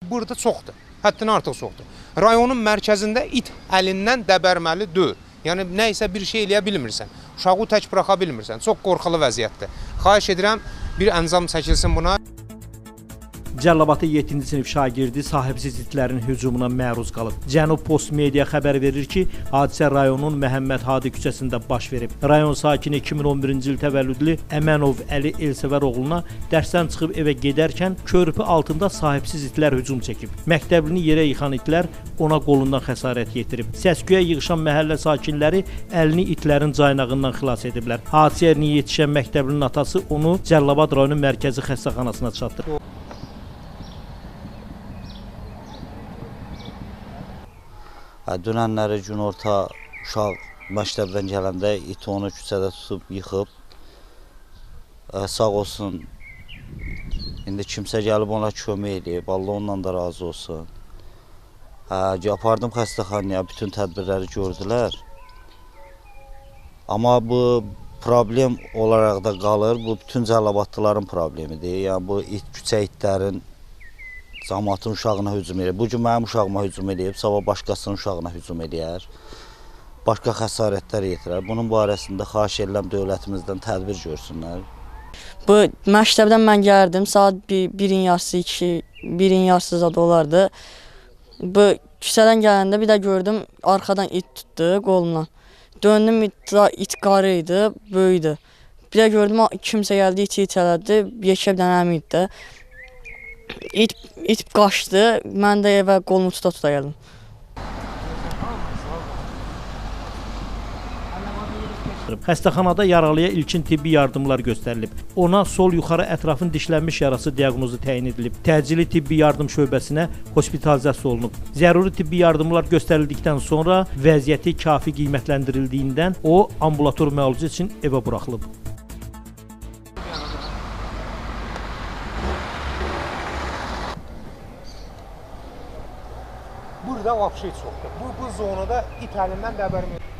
burada çoxdur. Həddindən artıq çoxdur. Rayonun mərkəzində it əlindən dəbərməli deyil. Yəni nə isə bir şey eləyə bilmirsən. Uşağı tək buraxa bilmirsən. Çox qorxulu vəziyyətdir. Xahiş edirəm bir əncam çəkilsin buna. Cəlilabadda 7-ci sinif şagirdi sahibsiz itlərin hücumuna məruz qalıb. Cənub Post Media xəbər verir ki, hadisə rayonun Məhəmməd Hadi küçəsində baş verib. Rayon sakini 2011-ci il təvəllüdlü Əmənov Əli Elsəvər oğluna dərsdən çıxıb evə gedərkən körpü altında sahibsiz itlər hücum çəkib. Məktəblini yerə yıxan itlər ona qolundan xəsarət yetirib. Səsküyə yığışan məhəllə sakinləri əlini itlərin caynağından xilas ediblər. Hadisə yerinə yetişən məktəblinin atası onu Cəlilabad rayonu mərkəzi xəstəxanasına çatdırıb. Dünənləri günorta uşaq məktəbdən gələndə iti onu küçədə tutub yıxıb. Sağ olsun, indi kimsə gəlib ona kömək eləyib, Allah ondan da razı olsun. Apardım xəstəxanaya, bütün tədbirləri gördülər. Amma bu problem olaraq da qalır, bu bütün Cəlilabadlıların problemidir. Yəni bu küçə itlərin cəmaatın uşağına hücum edir. Bugün mənim uşağıma hücum edib, sabah başqasının uşağına hücum edər. Başqa xəsarətlər yetirər. Bunun barəsində xahiş edirəm dövlətimizdən tədbir görsünlər. Bu məktəbdən mən gəldim, saat 1-in yarısı, 1-in yarısı zad olardı. Bu küçədən gələndə bir də gördüm, arxadan it tutdu qolumdan. Döndüm, it qarı idi, böyüdü. Bir də gördüm, kimsə gəldi, iti itələdi, yekə bir dənə əmi idi. İt qaçdı, mən də evə qolumu tuta-tuta gəldim. Xəstəxanada yaralıya ilkin tibbi yardımlar göstərilib. Ona sol yuxarı ətrafın dişlənmiş yarası diaqnozu təyin edilib. Təcili tibbi yardım şöbəsinə hospitalizasiya olunub. Zəruri tibbi yardımlar göstərildikdən sonra vəziyyəti kafi qiymətləndirildiyindən o ambulator müalicə üçün evə buraxılıb. Burada vapşi çoxdur. Bu zonada it əlindən dəbərmək.